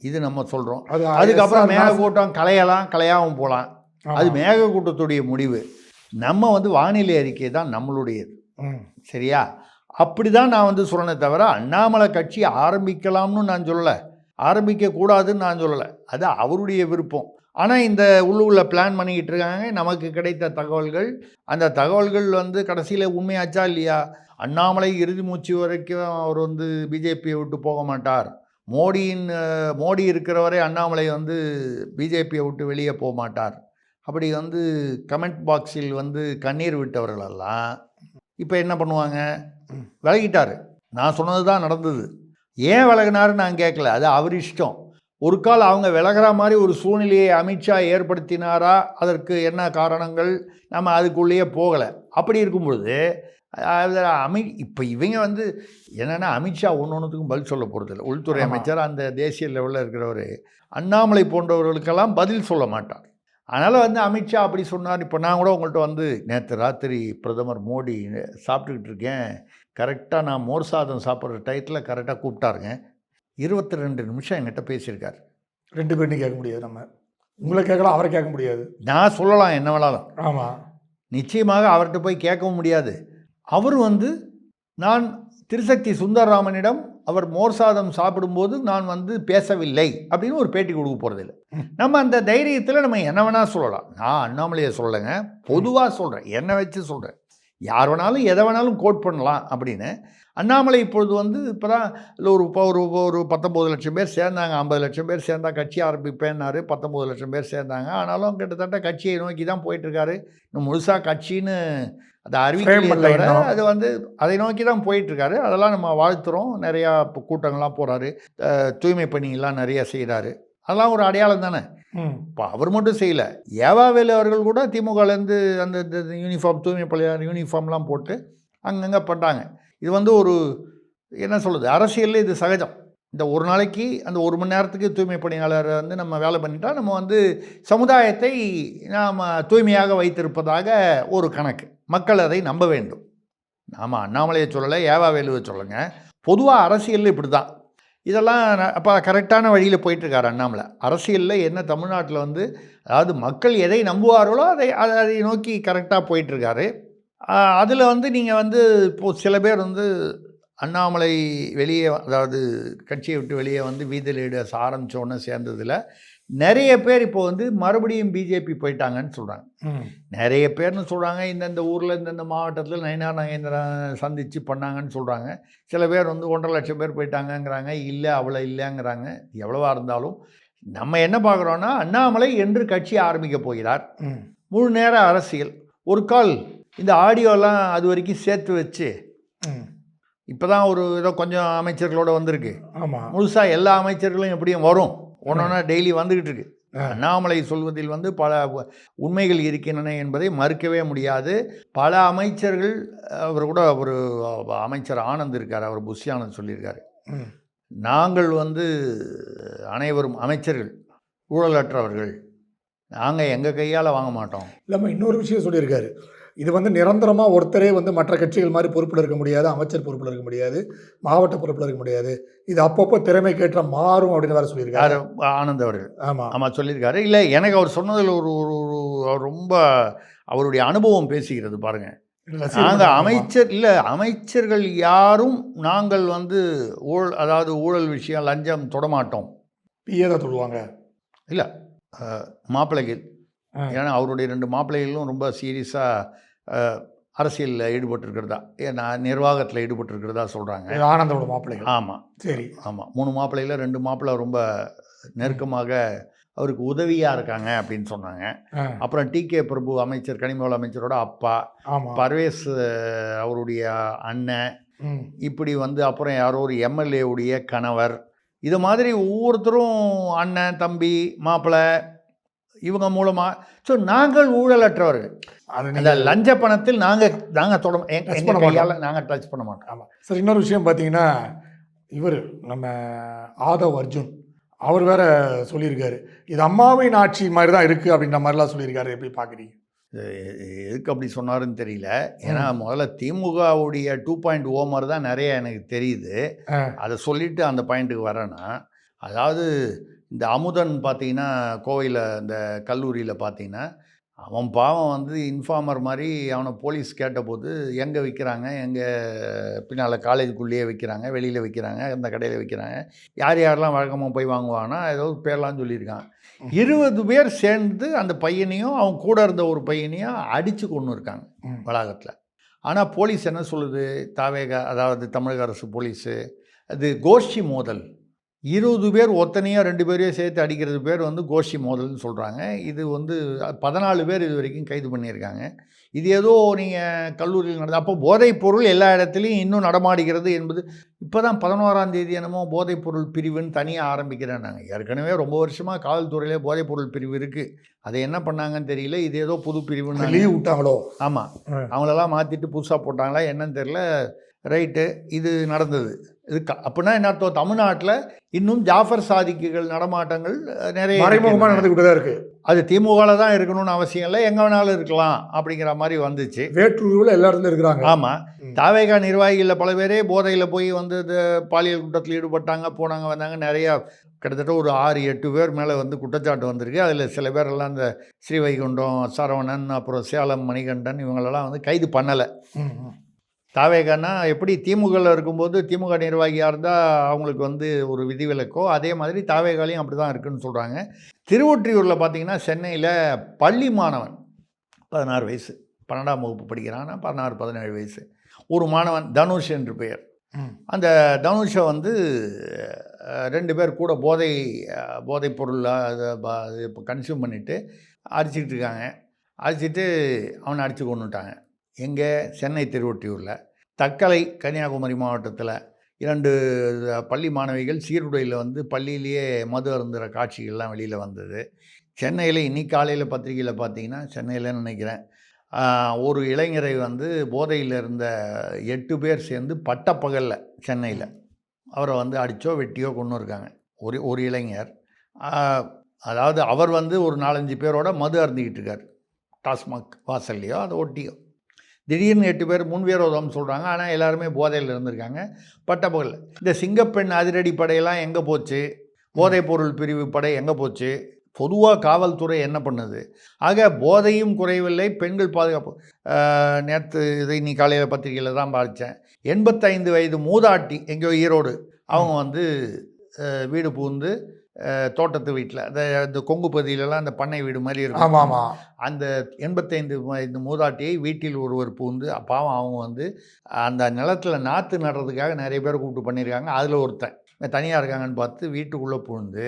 இது நம்ம சொல்கிறோம். அதுக்கப்புறம் மேகக்கூட்டம் கலையாகவும் போகலாம், அது மேகக்கூட்டத்துடைய முடிவு. நம்ம வந்து வானிலை அறிக்கை தான் நம்மளுடையது, சரியா? அப்படி தான் நான் வந்து சொல்லணே தவிர அண்ணாமலை கட்சி ஆரம்பிக்கலாம்னு நான் சொல்லலை, ஆரம்பிக்கக்கூடாதுன்னு நான் சொல்லலை, அது அவருடைய விருப்பம். ஆனால் இந்த உள்ளுக்குள்ள பிளான் பண்ணிக்கிட்டு இருக்காங்க. நமக்கு கிடைத்த தகவல்கள், அந்த தகவல்கள் வந்து கடைசியில் உண்மையாச்சா இல்லையா? அண்ணாமலை இறுதி மூச்சு வரைக்கும் அவர் வந்து பிஜேபியை விட்டு போக மாட்டார், மோடி இருக்கிறவரை அண்ணாமலை வந்து பிஜேபியை விட்டு வெளியே போக மாட்டார், அப்படி வந்து கமெண்ட் பாக்ஸில் வந்து கண்ணீர் விட்டவர்களெல்லாம் இப்போ என்ன பண்ணுவாங்க? விலகிட்டார். நான் சொன்னது தான் நடந்தது. ஏன் விலகினாருன்னு நான் கேட்கல, அது அவர் இஷ்டம். ஒரு கால் அவங்க விலகிற மாதிரி ஒரு சூழ்நிலையை அமித்ஷா ஏற்படுத்தினாரா, அதற்கு என்ன காரணங்கள், நம்ம அதுக்குள்ளேயே போகலை. அப்படி இருக்கும்பொழுது இப்போ இவங்க வந்து என்னென்னா அமித்ஷா ஒன்றுத்துக்கும் பதில் சொல்ல போகிறதில்ல. உள்துறை அமைச்சர் அந்த தேசிய லெவலில் இருக்கிறவர் அண்ணாமலை போன்றவர்களுக்கெல்லாம் பதில் சொல்ல மாட்டார். அதனால் வந்து அமித்ஷா அப்படி சொன்னார். இப்போ நான் கூட உங்கள்கிட்ட வந்து நேற்று ராத்திரி பிரதமர் மோடி சாப்பிட்டுக்கிட்டு இருக்கேன், கரெக்டாக நான் மோர் சாதம் சாப்பிட்ற டயத்தில் கரெக்டாக கூப்பிட்டாருங்க. 22 நிமிஷம் என்கிட்ட பேசியிருக்கார். 2 பேர்ட்டையும் கேட்க முடியாது, நம்ம உங்களை கேட்கலாம், அவரை கேட்க முடியாது. நான் சொல்லலாம் என்ன வேணாலும், ஆமாம், நிச்சயமாக அவர்கிட்ட போய் கேட்கவும் முடியாது. அவர் வந்து நான் திருசக்தி சுந்தரராமனிடம் அவர் மோர் சாதம் சாப்பிடும்போது நான் வந்து பேசவில்லை அப்படின்னு ஒரு பேட்டி கொடுக்க போகிறதில்ல. நம்ம அந்த தைரியத்தில் நம்ம என்ன வேணால் சொல்லலாம். நான் அண்ணாமலையை சொல்லலைங்க, பொதுவாக சொல்கிறேன், என்னை வச்சு சொல்கிறேன். யார் வேணாலும் எதை வேணாலும் கோட் பண்ணலாம் அப்படின்னு. அண்ணாமலை இப்பொழுது வந்து இப்போ தான் இல்லை ஒரு 19 லட்சம் பேர் சேர்ந்தாங்க, 50 லட்சம் பேர் சேர்ந்தால் கட்சி ஆரம்பிப்பேன்னாரு, 19 லட்சம் பேர் சேர்ந்தாங்க. ஆனாலும் கிட்டத்தட்ட கட்சியை நோக்கி தான் போயிட்டுருக்காரு. இன்னும் முழுசாக கட்சின்னு அதை அறிவிக்கல, அது வந்து அதை நோக்கி தான் போயிட்டுருக்காரு. அதெல்லாம் நம்ம வாழ்த்துறோம். நிறையா இப்போ கூட்டங்கள்லாம் போகிறாரு, தூய்மை பணியெல்லாம் நிறையா செய்கிறாரு, அதெல்லாம் ஒரு அடையாளம் தானே. இப்போ அவர் மட்டும் செய்யலை, ஏவாவேலு அவர்கள் கூட திமுகலேருந்து அந்த யூனிஃபார்ம், தூய்மை பணியாளர் யூனிஃபார்ம்லாம் போட்டு அங்கங்கே பண்ணுறாங்க. இது வந்து ஒரு என்ன சொல்கிறது, அரசியலில் இது சகஜம். இந்த ஒரு நாளைக்கு அந்த 1 மணி நேரத்துக்கு தூய்மை பணியாளர் வந்து நம்ம வேலை பண்ணிட்டா நம்ம வந்து சமுதாயத்தை நாம் தூய்மையாக வைத்திருப்பதாக ஒரு கணக்கு. மக்கள் அதை நம்ப வேண்டும். நாம் அண்ணாமலையை சொல்லலை, ஏவாவேலுவை சொல்லுங்க, பொதுவாக அரசியலில் இப்படி தான். இதெல்லாம் அப்போ கரெக்டான வழியில் போயிட்டுருக்காரு அண்ணாமலை. அரசியலில் என்ன தமிழ்நாட்டில் வந்து அதாவது மக்கள் எதை நம்புவார்களோ அதை நோக்கி கரெக்டாக போயிட்டுருக்காரு. அதில் வந்து நீங்கள் வந்து இப்போது சில பேர் வந்து அண்ணாமலை வெளியே, அதாவது கட்சியை விட்டு வெளியே வந்து வீதி லீடர்ஸ் ஆரம்பித்தோன்னு சேர்ந்ததில் நிறைய பேர் இப்போ வந்து மறுபடியும் பிஜேபி போயிட்டாங்கன்னு சொல்கிறாங்க. நிறைய பேர்னு சொல்கிறாங்க, இந்தந்த ஊரில் இந்தந்த மாவட்டத்தில் நயினார் நாகேந்திரன் சந்தித்து பண்ணாங்கன்னு சொல்கிறாங்க. சில பேர் வந்து 1.5 லட்சம் பேர் போயிட்டாங்கங்கிறாங்க, இல்லை அவ்வளோ இல்லைங்கிறாங்க. எவ்வளவா இருந்தாலும் நம்ம என்ன பார்க்குறோன்னா, அண்ணாமலை என்று கட்சி ஆரம்பிக்க போகிறார், முழு நேர அரசியல். ஒரு கால் இந்த ஆடியோலாம் அது வரைக்கும் சேர்த்து வச்சு இப்போ தான் ஒரு ஏதோ கொஞ்சம் அமைச்சர்களோடு வந்திருக்கு. ஆமாம், முழுசாக எல்லா அமைச்சர்களும் எப்படியும் வரும், ஒன்றா டெய்லி வந்துக்கிட்டு இருக்கு. அண்ணாமலை சொல்வதில் வந்து பல உண்மைகள் இருக்கின்றன என்பதை மறுக்கவே முடியாது. பல அமைச்சர்கள், அவர் கூட ஒரு அமைச்சர் ஆனந்த் இருக்கார், அவர் புஷி ஆனந்த் சொல்லியிருக்காரு, நாங்கள் வந்து அனைவரும் அமைச்சர்கள் ஊழலற்றவர்கள், நாங்கள் எங்கள் கையால் வாங்க மாட்டோம். இல்லாமல் இன்னொரு விஷயம் சொல்லியிருக்காரு, இது வந்து நிரந்தரமாக ஒருத்தரே வந்து மற்ற கட்சிகள் மாதிரி பொறுப்பில் இருக்க முடியாது, அமைச்சர் பொறுப்பில் இருக்க முடியாது, மாவட்ட பொறுப்பில் இருக்க முடியாது, இது அப்பப்போ திறமைக்கேற்ற மாறும் அப்படின்னு வேறு சொல்லியிருக்காரு ஆனந்த் அவர்கள். ஆமாம் ஆமாம் சொல்லியிருக்காரு. இல்லை, எனக்கு அவர் சொன்னதில் அவர் ரொம்ப அவருடைய அனுபவம் பேசுகிறது பாருங்கள். நாங்கள் அமைச்சர்கள் யாரும் நாங்கள் வந்து அதாவது ஊழல் விஷயம் லஞ்சம் தொடமாட்டோம். பிஏ தான் தொடுவாங்க. இல்லை, மாப்பிள்ளைகள், ஏன்னா அவருடைய 2 மாப்பிள்ளைகளும் ரொம்ப சீரியஸாக அரசியலில் ஈடுபட்டிருக்கிறதா, நான் நிர்வாகத்தில் ஈடுபட்டிருக்கிறதா சொல்கிறாங்க. ஆனந்தோட மாப்பிள்ளைகள். ஆமாம், சரி, ஆமாம். 3 மாப்பிள்ளையில் 2 மாப்பிள்ளை ரொம்ப நெருக்கமாக அவருக்கு உதவியாக இருக்காங்க அப்படின்னு சொன்னாங்க. அப்புறம் டிகே பிரபு அமைச்சர், கனிமவள அமைச்சரோட அப்பா, பர்வேஸ் அவருடைய அண்ணன், இப்படி வந்து அப்புறம் யாரோ ஒரு எம்எல்ஏவுடைய கணவர், இது மாதிரி ஒவ்வொருத்தரும் அண்ணன், தம்பி, மாப்பிள்ளை, இவங்க மூலமாக. ஸோ நாங்கள் ஊழலற்றவர்கள், அந்த லஞ்ச பணத்தில் நாங்கள் கையால் நாங்கள் டச் பண்ண மாட்டோம். ஆமாம் சார். இன்னொரு விஷயம் பார்த்தீங்கன்னா, இவர் நம்ம ஆதவ் அர்ஜுன் அவர் வேற சொல்லியிருக்காரு, இது அம்மாவின் ஆட்சி மாதிரி தான் இருக்குது அப்படின்ற மாதிரிலாம் சொல்லியிருக்காரு. எப்படி பார்க்குறீங்க? எதுக்கு அப்படி சொன்னாருன்னு தெரியல. ஏன்னா முதல்ல திமுகவுடைய 2.0 மாதிரி தான் நிறைய எனக்கு தெரியுது. அதை சொல்லிட்டு அந்த பாயிண்ட்டுக்கு வரேன்னா, அதாவது இந்த அமுதன் பார்த்தீங்கன்னா கோவையில் இந்த கல்லூரியில் பார்த்தீங்கன்னா, அவன் பாவம் வந்து இன்ஃபார்மர் மாதிரி அவனை போலீஸ் கேட்டபோது எங்கே விற்கிறாங்க, எங்கே பின்னால் காலேஜுக்குள்ளேயே விற்கிறாங்க, வெளியில் விற்கிறாங்க, இந்த கடையில் விற்கிறாங்க, யார் யாரெல்லாம் வழக்கமாக போய் வாங்குவாங்கன்னா ஏதோ பேர்லாம் சொல்லியிருக்கான். 20 பேர் சேர்ந்து அந்த பையனையும் அவன் கூட இருந்த ஒரு பையனையும் அடித்து கொண்டு இருக்காங்க வளாகத்தில். ஆனால் போலீஸ் என்ன சொல்லுது, தாவேகா அதாவது தமிழக அரசு போலீஸு, அது கோஷ்டி மோதல், 20 பேர் ஒத்தனையாக 2 பேரையும் சேர்த்து அடிக்கிறது பேர் வந்து கோஷ்டி மோதல்னு சொல்கிறாங்க. இது வந்து 14 பேர் இது வரைக்கும் கைது பண்ணியிருக்காங்க. இது ஏதோ நீங்கள் கல்லூரியில் நடந்த அப்போ போதைப் பொருள் எல்லா இடத்துலையும் இன்னும் நடமாடுகிறது என்பது இப்போ தான் 11ஆம் தேதி என்னமோ போதைப் பொருள் பிரிவுன்னு தனியாக ஆரம்பிக்கிறேன். நாங்கள் ஏற்கனவே ரொம்ப வருஷமாக காவல்துறையிலே போதைப் பொருள் பிரிவு இருக்குது. அதை என்ன பண்ணாங்கன்னு தெரியல. இது ஏதோ புது பிரிவுன்னு லீவ் விட்டாங்களோ? ஆமாம், அவங்களெல்லாம் மாற்றிட்டு புதுசாக போட்டாங்களா என்னன்னு தெரியல. ரைட்டு, இது நடந்தது. இது அப்படின்னா என்ன அர்த்தம், தமிழ்நாட்டில் இன்னும் ஜாஃபர் சாதிக்குகள் நடமாட்டங்கள் நிறைய மறைமுகமாக நடந்துக்கிட்டு தான் இருக்குது. அது திமுகவில் தான் இருக்கணும்னு அவசியம் இல்லை, எங்கே வேணாலும் இருக்கலாம் அப்படிங்கிற மாதிரி வந்துச்சு. வேற்றூரில் எல்லா இடத்துலையும் இருக்கிறாங்க. ஆமாம், தாவேகா நிர்வாகிகளில் பல பேரே போதையில் போய் வந்து இந்த பாலியல் குற்றத்தில் ஈடுபட்டாங்க, போனாங்க வந்தாங்க. நிறையா கிட்டத்தட்ட ஒரு 6-8 பேர் மேலே வந்து குற்றச்சாட்டு வந்திருக்கு. அதில் சில பேரெல்லாம் இந்த ஸ்ரீவைகுண்டம் சரவணன், அப்புறம் சேலம் மணிகண்டன், இவங்களெல்லாம் வந்து கைது பண்ணலை. தாவேகானா எப்படி திமுகவில் இருக்கும்போது திமுக நிர்வாகியாக இருந்தால் அவங்களுக்கு வந்து ஒரு விதிவிலக்கோ, அதே மாதிரி தாவேகாலையும் அப்படி தான் இருக்குதுன்னு சொல்கிறாங்க. திருவொற்றியூரில் பார்த்திங்கன்னா சென்னையில் பள்ளி மாணவன் 16 வயசு 12ஆம் வகுப்பு படிக்கிறான்னா 16-17 வயசு ஒரு மாணவன் தனுஷ் என்று பெயர். அந்த தனுஷை வந்து 2 பேர் கூட போதைப் பொருள் இப்போ கன்சியூம் பண்ணிவிட்டு அடிச்சுக்கிட்டு இருக்காங்க. அடிச்சுட்டு அவனை அடித்து கொண்டுட்டாங்க. எங்கே? சென்னை திருவொற்றியூரில். தக்கலை கன்னியாகுமரி மாவட்டத்தில் 2 பள்ளி மாணவிகள் சீருடையில் வந்து பள்ளியிலேயே மது அருந்துகிற காட்சிகள்லாம் வெளியில் வந்தது. சென்னையில் இன்னைக்கு காலையில் பத்திரிகையில் பார்த்தீங்கன்னா, சென்னையில் நினைக்கிறேன், ஒரு இளைஞரை வந்து போதையில் இருந்த 8 பேர் சேர்ந்து பட்டப்பகலில் சென்னையில் அவரை வந்து அடித்தோ வெட்டியோ கொண்டு இருக்காங்க. ஒரு இளைஞர், அதாவது அவர் வந்து ஒரு 4-5 பேரோட மது அருந்திக்கிட்டு இருக்கார் டாஸ்மாக் வாசல்லையோ அதை ஒட்டியோ. திடீர்னு 8 பேர் முன்விரோதம் சொல்கிறாங்க. ஆனால் எல்லாருமே போதையில் இருந்திருக்காங்க பட்டப்பகலில். இந்த சிங்கப்பெண் அதிரடி படையெல்லாம் எங்கே போச்சு? போதைப் பொருள் பிரிவு படை எங்கே போச்சு? பொதுவாக காவல்துறை என்ன பண்ணுது? ஆக போதையும் குறைவில்லை, பெண்கள் பாதுகாப்பு. நேற்று இதை நீ காலையில் பத்திரிகையில் தான் படித்தேன். 85 வயது மூதாட்டி எங்கேயோ ஈரோடு, அவங்க வந்து வீடு புகுந்து தோட்டத்து வீட்டில் இந்த கொங்கு பகுதியிலலாம் அந்த பண்ணை வீடு மாதிரி இருக்கும். ஆமாம், அந்த 85 வயது மூதாட்டியை வீட்டில் ஒருவர் புகுந்து பாவம் அவங்க வந்து அந்த நிலத்தில் நாற்று நடுறதுக்காக நிறைய பேர் கூப்பிட்டு பண்ணியிருக்காங்க. அதில் ஒருத்தன் தனியாக இருக்காங்கன்னு பார்த்து வீட்டுக்குள்ளே புகுந்து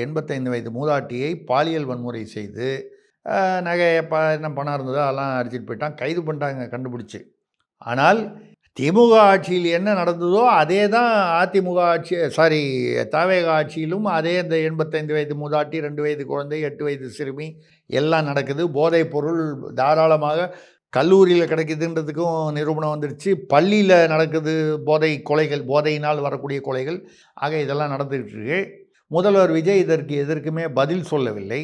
85 வயது மூதாட்டியை பாலியல் வன்முறை செய்து நகை என்ன பணம் இருந்ததோ அதெல்லாம் அடிச்சிட்டு போயிட்டான். கைது பண்ணிட்டாங்க கண்டுபிடிச்சி. ஆனால் திமுக ஆட்சியில் என்ன நடந்ததோ அதே தான் அதிமுக ஆட்சி தாவேகா ஆட்சியிலும் அதே இந்த 85 வயது மூதாட்டி, 2 வயது குழந்தை, 8 வயது சிறுமி எல்லாம் நடக்குது. போதைப் பொருள் தாராளமாக கல்லூரியில் கிடைக்குதுன்றதுக்கும் நிரூபணம் வந்துடுச்சு. பள்ளியில் நடக்குது கொலைகள், போதையினால் வரக்கூடிய கொலைகள். ஆக இதெல்லாம் நடந்துகிட்டு இருக்கு. முதல்வர் விஜய் இதற்கு எதற்குமே பதில் சொல்லவில்லை.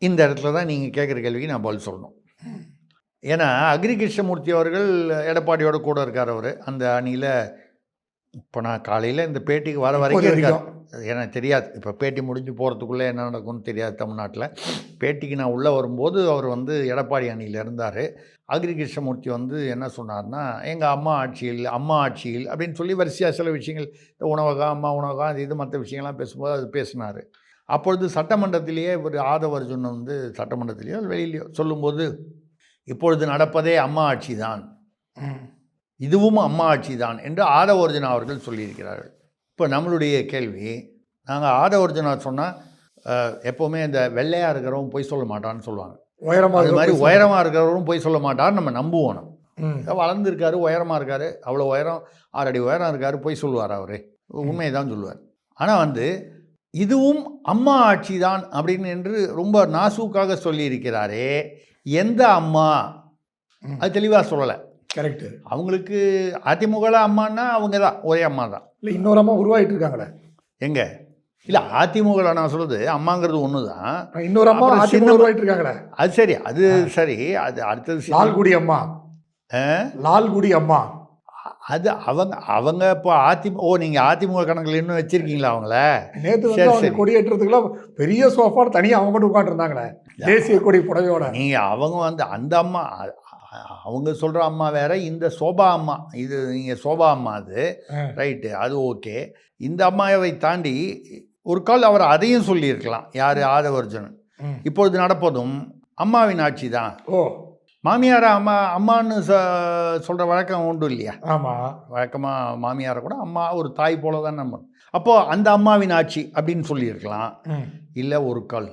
இந்த இடத்துல தான் நீங்கள் கேட்குற கேள்விக்கு நான் பதில் சொல்லணும். ஏன்னா அக்ரி கிருஷ்ணமூர்த்தி அவர்கள் எடப்பாடியோட கூட இருக்கார். அவர் அந்த அணியில் இப்போ நான் காலையில் இந்த பேட்டிக்கு வர வரைக்கும் இருக்கார். எனக்கு தெரியாது, இப்போ பேட்டி முடிஞ்சு போகிறதுக்குள்ளே என்ன நடக்கும்னு தெரியாது தமிழ்நாட்டில். பேட்டிக்கு நான் உள்ளே வரும்போது அவர் வந்து எடப்பாடி அணியில் இருந்தார். அக்ரி கிருஷ்ணமூர்த்தி வந்து என்ன சொன்னார்னா, எங்கள் அம்மா ஆட்சியில் அப்படின்னு சொல்லி வரிசையாக சில விஷயங்கள், இந்த உணவகம், அம்மா உணவகம், இது மற்ற விஷயங்கள்லாம் பேசும்போது அது பேசினார். அப்பொழுது சட்டமன்றத்திலேயே ஒரு ஆதவ அர்ஜுன் வந்து சட்டமன்றத்திலேயோ வெளியிலையோ சொல்லும்போது, இப்பொழுது நடப்பதே அம்மா ஆட்சி தான், இதுவும் அம்மா ஆட்சி தான் என்று ஆதவ அர்ஜுனா அவர்கள் சொல்லியிருக்கிறார்கள். இப்போ நம்மளுடைய கேள்வி, நாங்கள் ஆதவ அர்ஜுனா சொன்னால் எப்போவுமே இந்த வெள்ளையாக இருக்கிறவங்க பொய் சொல்ல மாட்டான்னு சொல்லுவாங்க. அது மாதிரி உயரமாக இருக்கிறவரும் பொய் சொல்ல மாட்டான்னு நம்ம நம்புவோம். வளர்ந்துருக்காரு, உயரமாக இருக்கார், அவ்வளோ உயரம் 6 அடி உயரம் இருக்கார், பொய் சொல்லுவார், அவர் உண்மையை தான் சொல்லுவார். ஆனால் வந்து இதுவும் அம்மா ஆட்சி தான் அப்படின்னு என்று ரொம்ப நாசூக்காக சொல்லியிருக்கிறாரே, எந்த அம்மா? அது தெளிவாக சொல்லலை. கரெக்டு. அவங்களுக்கு அதிமுக அம்மானா அவங்க தான், ஒரே அம்மா தான். இல்லை இன்னொரு அம்மா உருவாகிட்டு இருக்காங்களே. எங்க இல்லை அதிமுக நான் சொல்றது அம்மாங்கிறது ஒன்று தான். இன்னொரு அம்மா அப்புறம் அதிமுக உருவாகிட்டு இருக்காங்களே. அது சரி, அது சரி. அது அடுத்தது லால்குடி அம்மா. லால்குடி அம்மா அது அவங்க இப்போ நீங்கள் அதிமுக கணக்கில் இன்னும் வச்சிருக்கீங்களா அவங்கள? நேற்று வந்து அவங்க கொடியேற்றத்துக்குலாம் பெரிய சோஃபா தனியாக அவங்க மட்டும் உட்காந்துருந்தாங்களே தேசிய கொடி புடவையோட. நீங்கள் அவங்க வந்து அந்த அம்மா அவங்க சொல்கிற அம்மா வேற, இந்த சோபா அம்மா இது நீங்கள் சோபா அம்மா அது ரைட்டு, அது ஓகே. இந்த அம்மாவை தாண்டி ஒரு கால் அவர் அதையும் சொல்லியிருக்கலாம். யார்? ஆதவர்ஜுனன். இப்பொழுது நடப்பதும் அம்மாவின் ஆட்சி தான். ஓ, மாமியாரை அம்மான்னு சொல்கிற வழக்கம் உண்டு இல்லையா? ஆமாம். வழக்கமாக மாமியாரை கூட அம்மா ஒரு தாய் போல தான் நம்ம. அப்போது அந்த அம்மாவின் ஆட்சி அப்படின்னு சொல்லியிருக்கலாம். இல்லை ஒரு கால்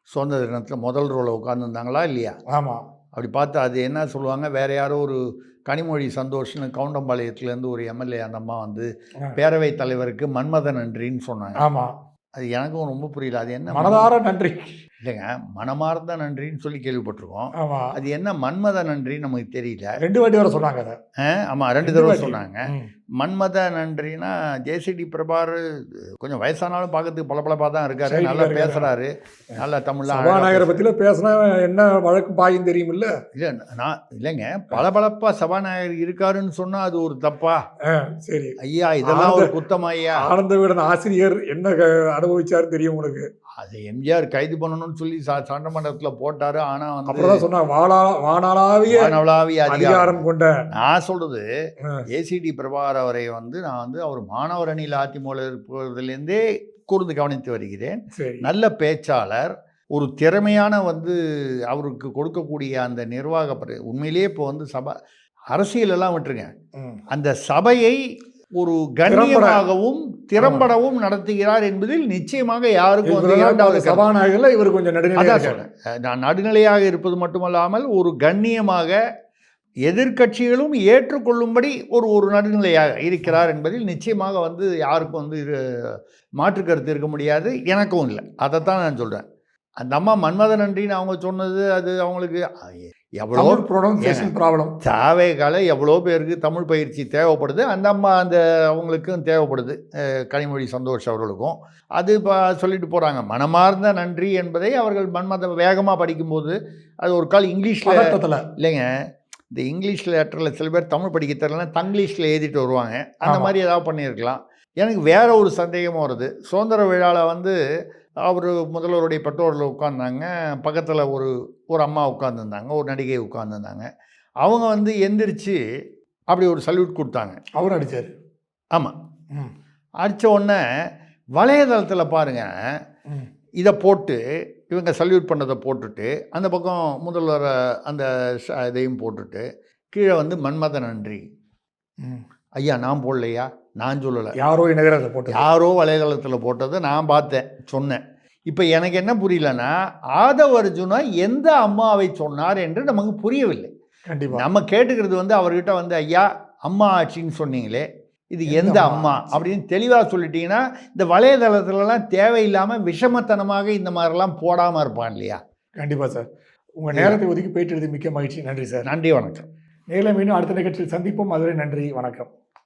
சுதந்திர தினத்தில் முதல் ரோவில் உட்காந்துருந்தாங்களா இல்லையா? ஆமாம். அப்படி பார்த்து அது என்ன சொல்லுவாங்க, வேறு யாரோ ஒரு கனிமொழி சந்தோஷ்னு கவுண்டம்பாளையத்துலேருந்து ஒரு எம்எல்ஏ அந்த அம்மா வந்து பேரவைத் தலைவருக்கு மன்மத நன்றின்னு சொன்னாங்க. ஆமாம். அது எனக்கும் ரொம்ப புரியல. அது என்ன மனதார நன்றி இல்லைங்க, மனமார்ந்த நன்றின்னு சொல்லி கேள்விப்பட்டிருக்கோம். ஆமாம். அது என்ன மன்மத நன்றின்னு நமக்கு தெரியல. 2 வாட்டி வர சொன்னாங்க அதை. ஆமாம், 2 தடவை சொன்னாங்க. மன்மத நன்றினா ஜேசிடி பிரபார் கொஞ்சம் வயசானாலும் பார்க்கறதுக்கு பளபளப்பாக தான் இருக்காரு, நல்லா பேசுகிறாரு, நல்லா தமிழ்லாம். சபாநாயகரை பற்றியில் பேசினா என்ன வழக்கு பாயும் தெரியும் இல்லை? இல்லை நான் இல்லைங்க, பளபளப்பாக சபாநாயகர் இருக்காருன்னு சொன்னால் அது ஒரு தப்பா? சரி ஐயா, இதெல்லாம் ஒரு குத்தமா ஐயா? ஆனந்த விகடன் ஆசிரியர் என்ன அனுபவிச்சாரு தெரியும் உங்களுக்கு? அது எம்ஜிஆர் கைது பண்ணணும்னு சொல்லி சட்டமன்றத்தில் போட்டாரு. ஆனால் வந்து அப்புறம் சொன்னாங்க வானாளாவிய அதிகாரம் கொண்ட. நான் சொல்றது ஏசிடி பிரபாகர் அவரை வந்து நான் வந்து அவர் மாணவர் அணியில் அதிமுக இருப்பதிலேருந்தே கூர்ந்து கவனித்து வருகிறேன். நல்ல பேச்சாளர், ஒரு திறமையான வந்து அவருக்கு கொடுக்கக்கூடிய அந்த நிர்வாக உண்மையிலேயே இப்போ வந்து அரசியலெல்லாம் விட்டுருங்க, அந்த சபையை ஒரு கண்ணியமாகவும் திறம்படவும் நடத்துகிறார் என்பதில் நிச்சயமாக யாருக்கும் சபாநாயகர்ல இவர் கொஞ்சம் நான் நடுநிலையாக இருப்பது மட்டுமல்லாமல் ஒரு கண்ணியமாக எதிர்க்கட்சிகளும் ஏற்றுக்கொள்ளும்படி ஒரு நடுநிலையாக இருக்கிறார் என்பதில் நிச்சயமாக வந்து யாருக்கும் வந்து மாற்று கருத்து இருக்க முடியாது, எனக்கும் இல்லை. அதைத்தான் நான் சொல்கிறேன். அந்த அம்மா மன்மத நன்றின்னு அவங்க சொன்னது அது அவங்களுக்கு எவ்வளோ ப்ராப்ளம். தேவைக்கால எவ்வளோ பேருக்கு தமிழ் பயிற்சி தேவைப்படுது, அந்த அம்மா அந்த அவங்களுக்கும் தேவைப்படுது, கனிமொழி சந்தோஷ் அவர்களுக்கும். அது இப்போ சொல்லிட்டு போகிறாங்க. மனமார்ந்த நன்றி என்பதை அவர்கள் மன்மத வேகமாக படிக்கும்போது அது ஒரு கால் இங்கிலீஷில் இல்லைங்க, இந்த இங்கிலீஷ் லெட்டரில் சில பேர் தமிழ் படிக்க தெரியலன்னா தங்கிலீஷில் எழுதிட்டு வருவாங்க. அந்த மாதிரி ஏதாவது பண்ணியிருக்கலாம். எனக்கு வேற ஒரு சந்தேகமும் வருது. சுதந்திர விழாவில் வந்து அவர் முதல்வருடைய பெற்றோரில் உட்கார்ந்தாங்க, பக்கத்தில் ஒரு அம்மா உட்காந்துருந்தாங்க, ஒரு நடிகை உட்காந்துருந்தாங்க. அவங்க வந்து எந்திரிச்சு அப்படி ஒரு சல்யூட் கொடுத்தாங்க. அவர் அடித்தார். ஆமாம், அடித்த உடனே வலைதளத்தில் பாருங்கள், இதை போட்டு இவங்க சல்யூட் பண்ணதை போட்டுட்டு அந்த பக்கம் முதல்வர் அந்த இதையும் போட்டுட்டு கீழே வந்து மன்மத நன்றி. ஐயா நான் போடலையா, நான் சொல்லலை, யாரோ இணையத்தில் போட்டு யாரோ வலைதளத்தில் போட்டதை நான் பார்த்தேன், சொன்னேன். இப்போ எனக்கு என்ன புரியலன்னா, ஆதவர்ஜுனா எந்த அம்மாவை சொன்னார் என்று நமக்கு புரியவில்லை. கண்டிப்பாக நம்ம கேட்டுக்கிறது வந்து அவர்கிட்ட வந்து ஐயா அம்மா ஆட்சின்னு சொன்னீங்களே, இது எந்த அம்மா அப்படின்னு தெளிவாக சொல்லிட்டீங்கன்னா இந்த வலைதளத்துலலாம் தேவையில்லாமல் விஷமத்தனமாக இந்த மாதிரிலாம் போடாமல் இருப்பான் இல்லையா? கண்டிப்பாக சார். உங்கள் நேரத்தை ஒதுக்கி போயிட்டு மிக்க மகிழ்ச்சி. நன்றி சார். நன்றி, வணக்கம். நேரில் மீண்டும் அடுத்த நிகழ்ச்சியில் சந்திப்போம். அதுவரை நன்றி, வணக்கம்.